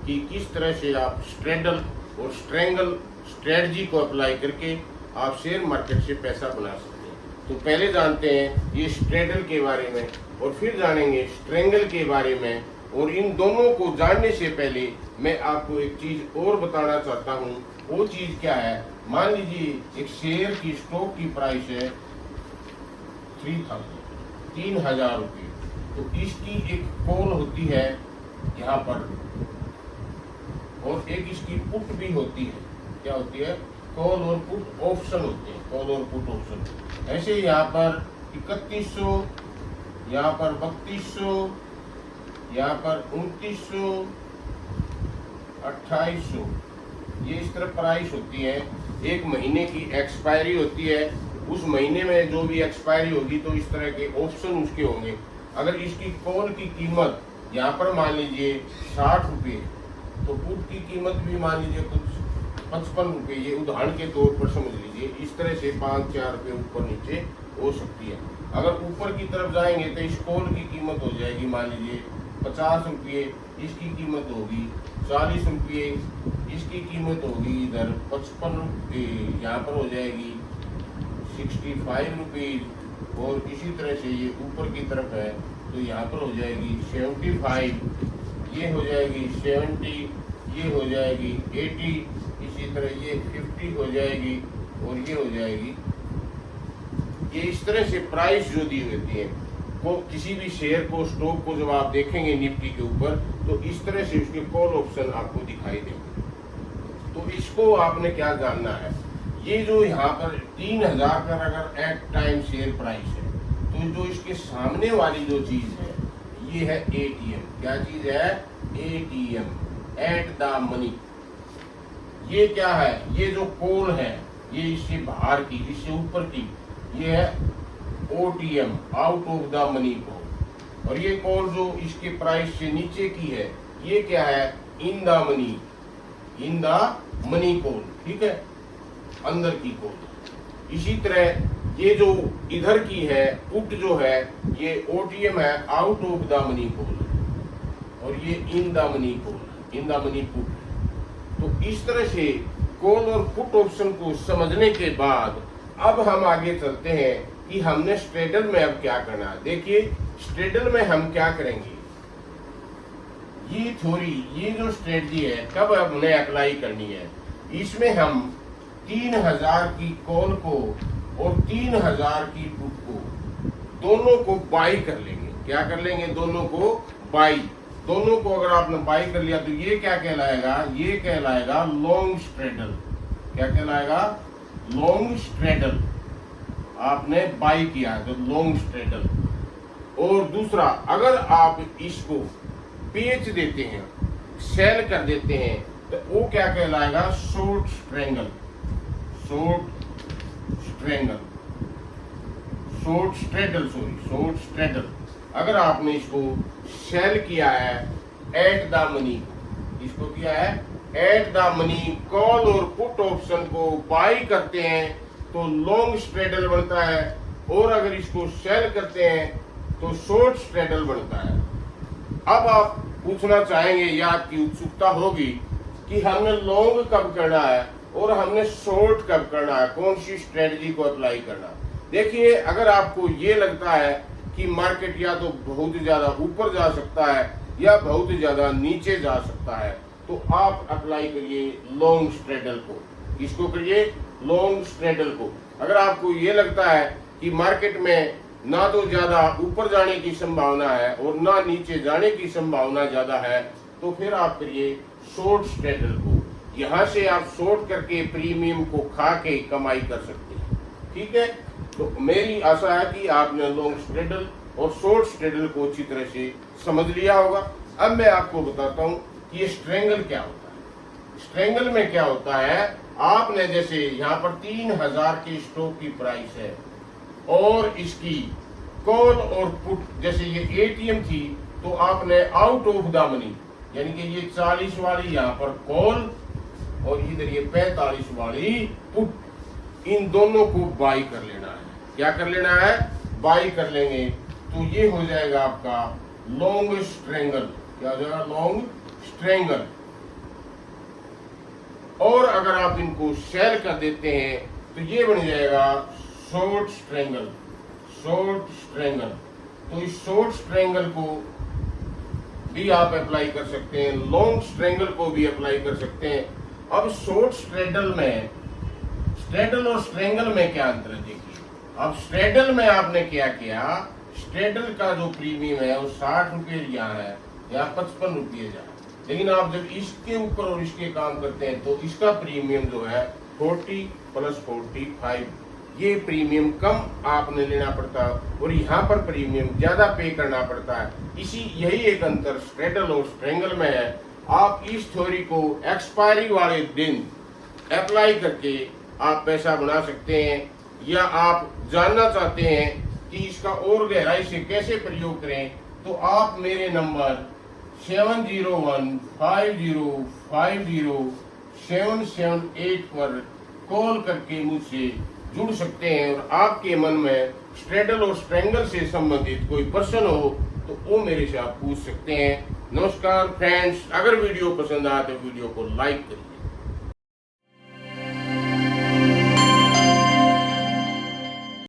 कि किस तरह से आप स्ट्रेडल और स्ट्रेंगल स्ट्रेटजी को अप्लाई करके आप शेयर मार्केट से पैसा बना सकते हैं। तो पहले जानते हैं ये स्ट्रेडल के बारे में और फिर जानेंगे स्ट्रेंगल के बारे में। और इन दोनों को जानने से पहले मैं आपको एक चीज और बताना चाहता हूँ। वो चीज क्या है? मान लीजिए एक शेयर की स्टॉक की प्राइस है 3000 रुपये, तो इसकी एक कॉल होती है यहाँ पर और एक इसकी पुट भी होती है। क्या होती है? कॉल और पुट ऑप्शन होते हैं, कॉल और पुट ऑप्शन। ऐसे यहाँ पर 3100, यहाँ पर 3200, यहाँ पर 2900, 2800, ये इस तरह प्राइस होती है। एक महीने की एक्सपायरी होती है, उस महीने में जो भी एक्सपायरी होगी तो इस तरह के ऑप्शन उसके होंगे। अगर इसकी कॉल की कीमत यहाँ पर मान लीजिए 60 रुपये, तो पुट की कीमत भी मान लीजिए कुछ 55 रुपये, ये उदाहरण के तौर पर समझ लीजिए। इस तरह से 5-4 रुपये ऊपर नीचे हो सकती है। अगर ऊपर की तरफ जाएंगे तो इस कॉल की कीमत हो जाएगी मान लीजिए 50 रुपये, इसकी कीमत होगी 40 रुपये, इसकी कीमत होगी इधर 55 रुपये, यहाँ पर हो जाएगी 65 रुपीज़। और इसी तरह से ये ऊपर की तरफ है तो यहाँ पर हो जाएगी 75, ये हो जाएगी 70, ये हो जाएगी 80, इसी तरह ये 50 हो जाएगी और ये हो जाएगी। ये इस तरह से प्राइस जो दी होती है को किसी भी शेयर को, स्टॉक को जब आप देखेंगे निफ्टी के ऊपर तो इस तरह से उसके कॉल ऑप्शन आपको दिखाई देंगे। तो इसको आपने क्या जानना है? ये जो यहाँ पर 3000 का अगर एट टाइम शेयर प्राइस है तो जो इसके सामने वाली जो चीज है ये है एटीएम। क्या चीज है? ATM, at the money. ये क्या है? ये जो कॉल है ये इससे बाहर की, इससे ऊपर की, ये है OTM, out of the money call. और ये कॉल जो इसके प्राइस से नीचे की है ये क्या है? In the money, in the money call. ठीक है, अंदर की कॉल। इसी तरह ये जो इधर की है पुट जो है ये ओटीएम है, out of the money call. और ये in the money call, in the money put. तो इस तरह से कॉल और पुट ऑप्शन को समझने के बाद अब हम आगे चलते हैं कि हमने स्ट्रेडल में अब क्या करना है। देखिए स्ट्रेडल में हम क्या करेंगे, ये थ्योरी, ये जो स्ट्रेटजी है कब हमने अप्लाई करनी है। इसमें हम 3000 की कॉल को और 3000 की पुट को दोनों को बाई कर लेंगे। क्या कर लेंगे? दोनों को बाई। दोनों को अगर आपने बाई कर लिया तो ये क्या कहलाएगा? ये कहलाएगा लॉन्ग स्ट्रेडल। क्या कहलाएगा? Long straddle. आपने बाई किया तो लॉन्ग स्ट्रेडल। और दूसरा, अगर आप इसको बेच देते हैं, सेल कर देते हैं, तो वो क्या कहलाएगा? Short strangle. Short strangle, short straddle, sorry short straddle. अगर आपने इसको सेल किया है एट द मनी, इसको किया है एट द मनी, कॉल और पुट ऑप्शन को बाई करते हैं तो लॉन्ग स्ट्रेडल बनता है। और अगर इसको सेल करते हैं तो शॉर्ट स्ट्रेडल बनता है। अब आप पूछना चाहेंगे या आपकी उत्सुकता होगी कि हमने लॉन्ग कब करना है और हमने शॉर्ट कब करना है, कौन सी स्ट्रेटजी को अप्लाई करना। देखिए अगर आपको ये लगता है कि मार्केट या तो बहुत ज्यादा ऊपर जा सकता है या बहुत ज्यादा नीचे जा सकता है तो आप अप्लाई करिए लॉन्ग स्ट्रेडल को। इसको करिए लॉन्ग स्ट्रेडल को। अगर आपको ये लगता है कि मार्केट में ना तो ज्यादा ऊपर जाने की संभावना है और ना नीचे जाने की संभावना ज्यादा है तो फिर आप करिए शॉर्ट स्ट्रेडल को। यहाँ से आप शॉर्ट करके प्रीमियम को खा के कमाई कर सकते हैं। ठीक है, तो मेरी आशा है कि आपने लॉन्ग स्ट्रेडल और शॉर्ट स्ट्रेडल को अच्छी तरह से समझ लिया होगा। अब मैं आपको बताता हूँ कि ये स्ट्रेंगल क्या होता है। स्ट्रेंगल में क्या होता है, आपने जैसे यहाँ पर 3000 की स्टॉक की प्राइस है और इसकी कॉल और पुट, जैसे ये एटीएम थी तो आपने आउट ऑफ द मनी, यानी कि ये 40 वाली यहाँ पर कॉल और इधर ये 45 वाली पुट, इन दोनों को बाई कर लेना है। क्या कर लेना है? बाई कर लेंगे तो ये हो जाएगा आपका लॉन्ग स्ट्रेंगल। क्या हो जाएगा? Long strangle. और अगर आप इनको सेल कर देते हैं तो ये बन जाएगा शॉर्ट स्ट्रेंगल। शॉर्ट स्ट्रेंगल, तो इस शॉर्ट स्ट्रेंगल को भी आप अप्लाई कर सकते हैं, लॉन्ग स्ट्रेंगल को भी अप्लाई कर सकते हैं। अब शॉर्ट स्ट्रेडल में, स्ट्रेडल और स्ट्रेंगल में क्या अंतर है देखिए। अब स्ट्रेडल में आपने क्या किया, स्ट्रेडल का जो प्रीमियम है वो 60 रुपये यहाँ है, यहाँ 55 रुपये जा, लेकिन आप जब इसके ऊपर और इसके काम करते हैं तो इसका प्रीमियम जो है 40 + 45, ये प्रीमियम कम आपने लेना पड़ता है और यहाँ पर प्रीमियम ज्यादा पे करना पड़ता है। यही एक अंतर स्ट्रेडल और स्ट्रेंगल में है। आप इस थ्योरी को एक्सपायरी वाले दिन अप्लाई करके आप पैसा बना सकते हैं, या आप जानना चाहते हैं कि इसका और गहराई से कैसे प्रयोग करें तो आप मेरे नंबर 7015050778 पर कॉल करके मुझसे जुड़ सकते हैं और आपके मन में स्ट्रेडल और स्ट्रेंगल से संबंधित कोई प्रश्न हो तो वो मेरे से आप पूछ सकते हैं। नमस्कार फ्रेंड्स, अगर वीडियो पसंद आए तो वीडियो को लाइक करिए।